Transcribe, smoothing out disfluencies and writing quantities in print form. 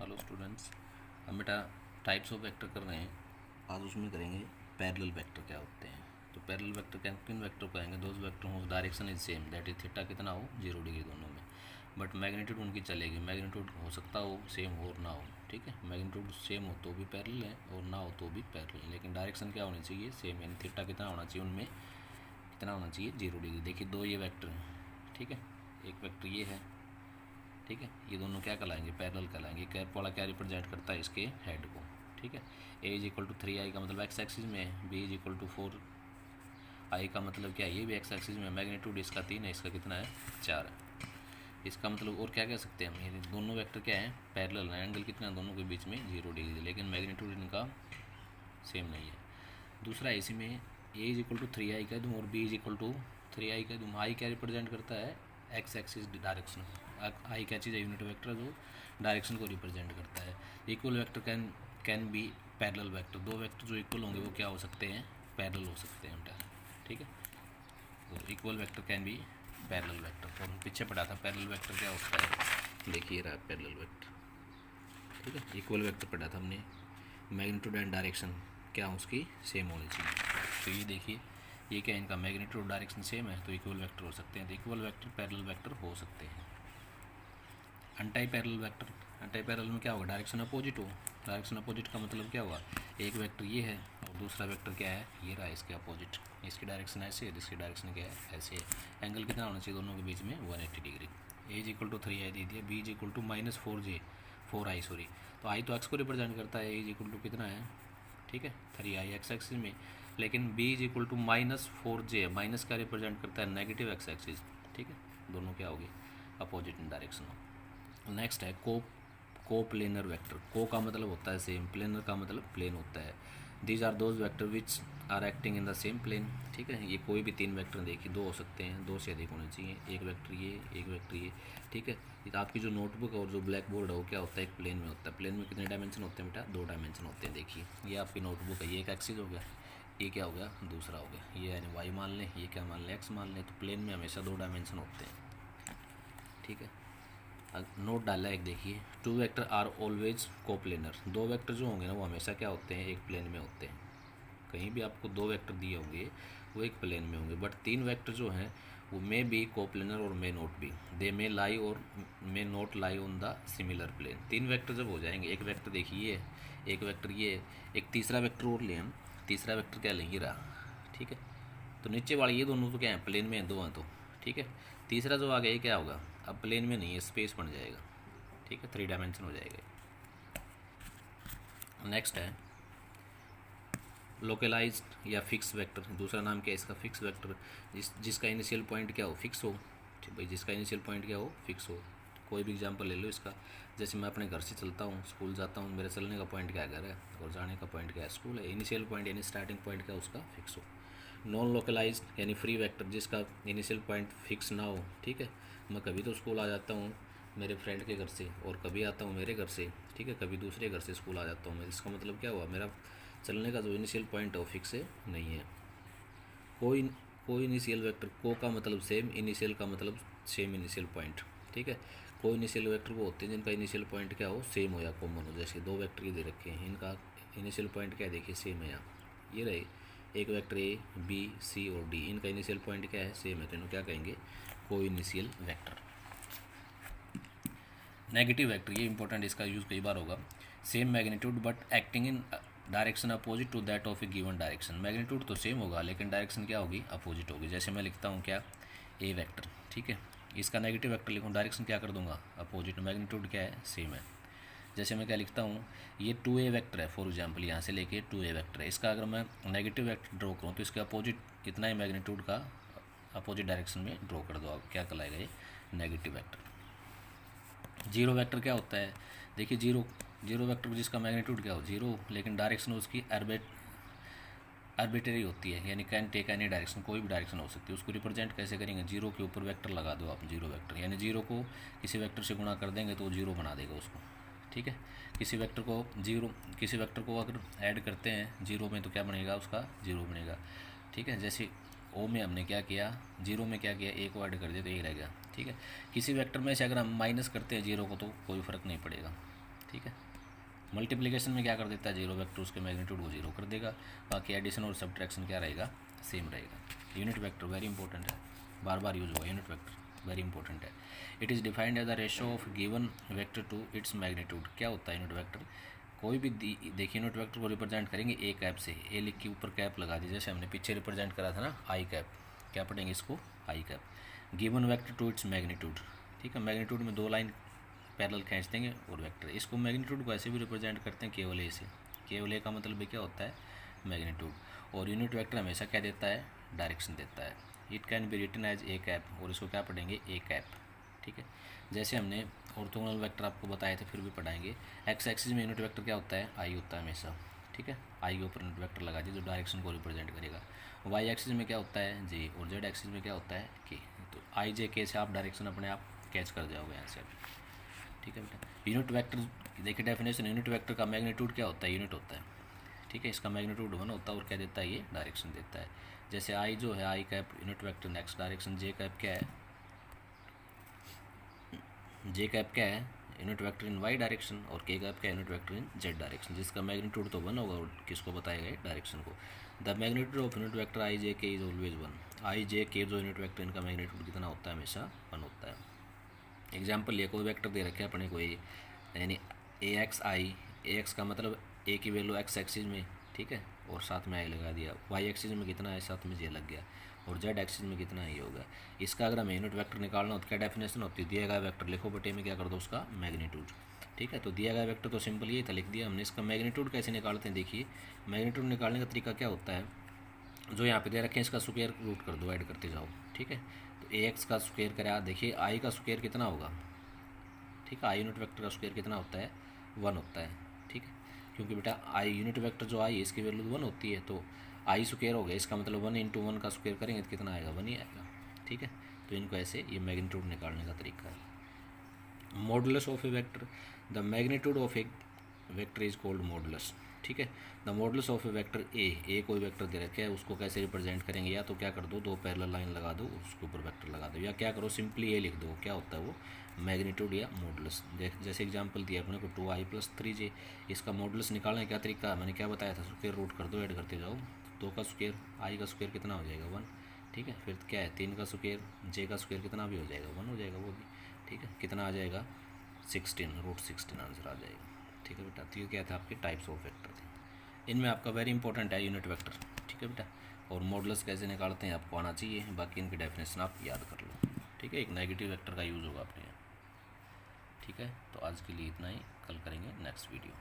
Hello students. हम बेटा types of vector कर रहे हैं। आज उसमें करेंगे पैरेलल वेक्टर क्या होते हैं। तो पैरेलल वेक्टर क्या, किन वेक्टर को कहेंगे? दोज वेक्टर हो direction is same, that is theta कितना हो 0 डिग्री दोनों में, बट मैग्नीट्यूड उनकी चलेगी। मैग्नीट्यूड हो सकता हो सेम हो और ना हो, ठीक है। मैग्नीट्यूड सेम हो तो भी पैरेलल है और ना हो तो भी पैरेलल है, लेकिन डायरेक्शन क्या होनी चाहिए? सेम, यानी थीटा कितना होना चाहिए उनमें, कितना होना चाहिए 0 डिग्री। देखिए दो ये वेक्टर हैं, ठीक है। एक वेक्टर ये है, ठीक है। ये दोनों क्या कहलाएंगे? पैरेलल कहलाएंगे। कैप वाला क्या रिप्रेजेंट करता है? इसके हेड को, ठीक है। ए इज इक्वल टू 3i का मतलब एक्स एक्सिस में है, B is equal to 4i का मतलब क्या है? ये भी एक्स एक्सिस में। मैग्नीट्यूड इसका 3 है, इसका कितना है? 4 है। इसका मतलब और क्या कह सकते हैं हम? ये दोनों वेक्टर क्या है? पैरेलल है। एंगल कितना है दोनों के बीच में? 0 डिग्री, लेकिन मैग्नीट्यूड इनका सेम नहीं है। दूसरा इसी में ए इज इक्वल टू 3i कह दूँ और B is equal to 3i कह दूँ। आई क्या रिप्रेजेंट करता है? X axis direction. आई क्या चीज़ है? यूनिट वेक्टर जो डायरेक्शन को रिप्रेजेंट करता है। Equal vector can be parallel vector. दो वेक्टर जो इक्वल होंगे वो क्या हो सकते हैं? पैरेलल हो सकते हैं बेटा, ठीक है। तो equal vector can be parallel vector. तो हम पीछे पढ़ा था पैरेलल वेक्टर क्या होता है। देखिए रहा पैरेलल वेक्टर, ठीक है। इक्वल वेक्टर पढ़ा था हमने, मैग्नीट्यूड एंड डायरेक्शन क्या उसकी सेम होनी चाहिए। तो ये देखिए ये क्या है? इनका मैग्नीट्यूड डायरेक्शन सेम है तो इक्वल वेक्टर हो सकते हैं। तो इक्वल वेक्टर पैरेलल वेक्टर हो सकते हैं। Untie parallel vector, untie parallel में क्या होगा? डायरेक्शन अपोजिट हो। डायरेक्शन अपोजिट का मतलब क्या हुआ? एक वेक्टर ये है और दूसरा वेक्टर क्या है? ये रहा इसके अपोजिट। इसकी डायरेक्शन ऐसे है, इसकी डायरेक्शन क्या है? ऐसे है। एंगल कितना होना चाहिए दोनों के बीच में? 180 degree. A is equal to 3i दे दिया, b is equal to -4i sorry. तो आई तो एक्स को रिप्रेजेंट करता है, ए इज इक्वल टू कितना है? ठीक है 3i एक्स एक्सिस में, लेकिन b is equal to -4j। Minus का रिप्रेजेंट करता है नेगेटिव एक्स एक्सिस, ठीक है। दोनों क्या होगी? Opposite in direction. नेक्स्ट है को प्लेनर वेक्टर। को का मतलब होता है सेम, प्लेनर का मतलब प्लेन होता है। These are those vector which are acting in the same plane, ठीक है। ये कोई भी तीन वेक्टर देखिए, दो हो सकते हैं, दो से अधिक होने चाहिए। एक वेक्टर ये, एक वेक्टर ये, ठीक है। ये आपकी जो नोटबुक और जो ब्लैक बोर्ड है वो क्या होता है? एक प्लेन में होता है। प्लेन में कितने डायमेंशन होते हैं बेटा? 2 डायमेंशन होते हैं। देखिए ये आपकी नोटबुक है, ये एक एक्सिस हो गया, ये क्या हो गया? दूसरा हो गया। ये यानी वाई मान लें, ये क्या मान लें? एक्स मान लें। तो प्लेन में हमेशा 2 डायमेंशन होते हैं, ठीक है। नोट डाला एक, देखिए two vector are always coplanar. दो वेक्टर जो होंगे ना वो हमेशा क्या होते हैं? एक प्लेन में होते हैं। कहीं भी आपको दो वेक्टर दिए होंगे वो एक प्लेन में होंगे, बट तीन वेक्टर जो हैं वो मे बी कोप्लेनर और मे नोट बी। दे मे लाई और may not lie on the similar plane. तीन वेक्टर जब हो जाएंगे, एक वेक्टर देखिए, एक वेक्टर ये, एक तीसरा वेक्टर और लें हम। तीसरा वेक्टर क्या लेंगे? रहा, ठीक है। तो नीचे वाले ये दोनों तो क्या है? प्लेन में हैं, दो हैं तो, ठीक है। तीसरा जो आ गया ये क्या होगा? अब प्लेन में नहीं है, स्पेस बन जाएगा, ठीक है। 3 डायमेंशन हो जाएगा। नेक्स्ट है लोकलाइज्ड या फिक्स वेक्टर। दूसरा नाम क्या है इसका? Fix vector. जिसका इनिशियल पॉइंट क्या हो? फिक्स हो, ठीक भाई। जिसका इनिशियल पॉइंट क्या हो? फिक्स हो। कोई भी एग्जांपल ले लो इसका। जैसे मैं अपने घर से चलता हूँ, स्कूल जाता हूँ, मेरे चलने का पॉइंट क्या है? घर है, और जाने का पॉइंट क्या है? स्कूल है। इनिशियल पॉइंट यानी स्टार्टिंग पॉइंट क्या उसका? फिक्स हो। नॉन लोकलाइज्ड यानी फ्री वेक्टर, जिसका इनिशियल पॉइंट फिक्स ना हो, ठीक है। मैं कभी तो स्कूल आ जाता हूँ मेरे फ्रेंड के घर से, और कभी आता हूँ मेरे घर से, ठीक है। कभी दूसरे घर से स्कूल आ जाता हूँ मैं। इसका मतलब क्या हुआ? मेरा चलने का जो इनिशियल पॉइंट है वो फिक्स है नहीं है। कोई कोई इनिशियल वेक्टर, को का मतलब सेम, इनिशियल का मतलब सेम इनिशियल पॉइंट, ठीक है। कोई इनिशियल वेक्टर वो होते हैं जिनका इनिशियल पॉइंट क्या हो? सेम हो या कॉमन हो। जैसे दो वेक्टर ये दे रखे हैं, इनका इनिशियल पॉइंट क्या है? देखिए सेम है। यहाँ ये रहे एक वेक्टर ए बी सी और डी, इनका इनिशियल पॉइंट क्या है? सेम है, तो इन्हें क्या कहेंगे? कोई इनिशियल वेक्टर। नेगेटिव वेक्टर, ये इंपॉर्टेंट, इसका यूज़ कई बार होगा। Same magnitude but acting in direction opposite to that of a given direction. Magnitude तो सेम होगा लेकिन डायरेक्शन क्या होगी? अपोजिट होगी। जैसे मैं लिखता हूँ क्या? ए वेक्टर, ठीक है। इसका नेगेटिव वेक्टर लिखूँ, डायरेक्शन क्या कर दूंगा? अपोजिट। मैग्नीट्यूड क्या है? सेम है। जैसे मैं क्या लिखता हूँ, ये 2a वेक्टर है फॉर एग्जाम्पल, यहाँ से लेके 2a वेक्टर है। इसका अगर मैं नेगेटिव वेक्टर ड्रॉ करूँ तो इसके अपोजिट इतना ही मैग्नीट्यूड का अपोजिट डायरेक्शन में ड्रॉ कर दो आप, क्या कहलाएगा ये? Negative vector. जीरो वेक्टर क्या होता है? देखिए जीरो वेक्टर जिसका मैग्नीट्यूड क्या हो? जीरो, लेकिन डायरेक्शन उसकी आर्बिट्रेरी होती है, यानी कैन टेक एनी डायरेक्शन, कोई भी डायरेक्शन हो सकती है। उसको रिप्रेजेंट कैसे करेंगे? जीरो के ऊपर वेक्टर लगा दो आप, जीरो वेक्टर, यानी जीरो को किसी वेक्टर से गुणा कर देंगे तो वो जीरो बना देगा उसको, ठीक है। किसी वेक्टर को अगर ऐड करते हैं जीरो में तो क्या बनेगा? उसका जीरो बनेगा, ठीक है। जैसे ओ में हमने क्या किया? जीरो में क्या किया? ए को ऐड कर दिया तो ए रह गया, ठीक है। किसी वेक्टर में से अगर हम माइनस करते हैं जीरो को तो कोई फ़र्क नहीं पड़ेगा, ठीक है। मल्टीप्लिकेशन में क्या कर देता है, जीरो वेक्टर उसके मैग्नीट्यूड को जीरो कर देगा, बाकी एडिशन और सब्ट्रैक्शन क्या रहेगा, सेम रहेगा। यूनिट वेक्टर वेरी इंपॉर्टेंट है, बार बार यूज होगा, यूनिट वेक्टर वेरी इंपॉर्टेंट है। It is defined as the ratio of given vector to its magnitude. क्या होता है यूनिट वेक्टर, कोई भी देखिए यूनिट वेक्टर को रिप्रेजेंट करेंगे ए कैप से, ए लिख के ऊपर कैप लगा दी, जैसे हमने पीछे रिप्रेजेंट करा था ना आई कैप, क्या पढ़ेंगे इसको, I cap. Given vector to its magnitude, ठीक है, मैग्नीट्यूड में 2 लाइन पैरेलल खींच देंगे और वेक्टर, इसको मैग्नीट्यूड को ऐसे भी रिप्रेजेंट करते हैं केवल ए से, केवल ए का मतलब क्या होता है, मैग्नीट्यूड। और यूनिट वेक्टर हमेशा क्या देता है, डायरेक्शन देता है। It can be written as a cap, और इसको क्या पढ़ेंगे, ए कैप, ठीक है। जैसे हमने ऑर्थोगोनल वेक्टर आपको बताए थे, फिर भी पढ़ाएंगे। एक्स एक्सिस में यूनिट वेक्टर क्या होता है, आई होता है हमेशा, ठीक है, आई के ऊपर यूनिट वेक्टर लगा दिए जो डायरेक्शन को रिप्रेजेंट करेगा। वाई एक्सिस में क्या होता है, जे, और जेड एक्सिस में क्या होता है, के। तो आई जे के से आप डायरेक्शन अपने आप कैच कर जाओगे यहाँ से, ठीक है बेटा। यूनिट वेक्टर देखिए डेफिनेशन, यूनिट वेक्टर का मैग्नीट्यूड क्या होता है, यूनिट होता है, ठीक है, इसका मैग्नीट्यूड 1 होता है, और क्या देता है, ये डायरेक्शन देता है। जैसे आई जो है, I cap unit vector next direction, J cap क्या है, जे कैप क्या है, unit vector in Y direction, और के कैप क्या है, unit vector in Z direction, जिसका मैग्नीट्यूड तो 1 होगा, और किसको बताएगा, डायरेक्शन को। The magnitude of unit vector I J K is always 1। I J के जो यूनिट वेक्टर इनका मैग्नीट्यूड कितना होता है, हमेशा 1 होता है। एग्जाम्पल लिए, कोई वेक्टर दे रखे अपने कोई, यानी ए एक्स आई, ए एक्स का मतलब ए की वैल्यू एक्स एक्सिस में, ठीक है, और साथ में आई लगा दिया, वाई एक्सिस में कितना है, साथ में जे लग गया, और जेड एक्सिस में कितना है, ये होगा। इसका अगर हमें यूनिट वेक्टर निकालना हो तो क्या डेफिनेशन होती है, दिया गया वेक्टर लिखो बटे में क्या कर दो, उसका मैग्नीट्यूड, ठीक है। तो दिया गया वेक्टर तो सिंपल ये था, लिख दिया हमने। इसका मैग्नीट्यूड कैसे निकालते हैं, देखिए मैग्नीट्यूड निकालने का तरीका क्या होता है, जो यहाँ पे दे रखे हैं इसका स्क्वायर रूट कर दो, ऐड करते जाओ, ठीक है। तो ए एक्स का स्क्वायर करा, देखिए आई का स्क्वायर कितना होगा, ठीक है, आई यूनिट वेक्टर का स्क्वायर कितना होता है, 1 होता है, ठीक है, क्योंकि बेटा आई यूनिट वेक्टर जो आई है इसकी वैल्यू 1 होती है, तो आई स्क्वायर हो गया, इसका मतलब 1 इंटू 1 का स्क्वायर करेंगे तो कितना आएगा, 1 ही आएगा, ठीक है। तो इनको ऐसे ये मैग्नीट्यूड निकालने का तरीका है। Modulus of A vector, the magnitude of A vector is called modulus, ठीक है। The modulus of A vector A कोई वेक्टर दे रखे है, उसको कैसे रिप्रेजेंट करेंगे, या तो क्या कर दो, 2 पैरेलल लाइन लगा दो, उसके ऊपर वेक्टर लगा दो, या क्या करो सिंपली ये लिख दो, क्या होता है वो, मैग्नीट्यूड या मॉडुलस। जैसे एग्जांपल दिया अपने को 2i+3j, इसका मॉडुलस निकालने का तरीका मैंने क्या बताया था, स्क्वायर रूट कर दो, ऐड करते जाओ, 2 का स्क्वायर, आई का स्क्वायर कितना हो जाएगा, 1, ठीक है। फिर क्या है, 3 का स्क्वायर, जे का स्क्वायर कितना भी हो जाएगा, 1 हो जाएगा वो भी, ठीक है। कितना आ जाएगा, 16, √16 आंसर आ जाएगा, ठीक है बेटा। तो ये क्या था, आपके टाइप्स ऑफ वेक्टर थे, इनमें आपका वेरी इंपॉर्टेंट है यूनिट वेक्टर, ठीक है बेटा। और मॉडुलस कैसे निकालते हैं आपको आना चाहिए, बाकी इनकी डेफिनेशन आप याद कर लो, ठीक है। एक नेगेटिव वेक्टर का यूज़ होगा अपने यहाँ, ठीक है। तो आज के लिए इतना ही, कल करेंगे नेक्स्ट वीडियो।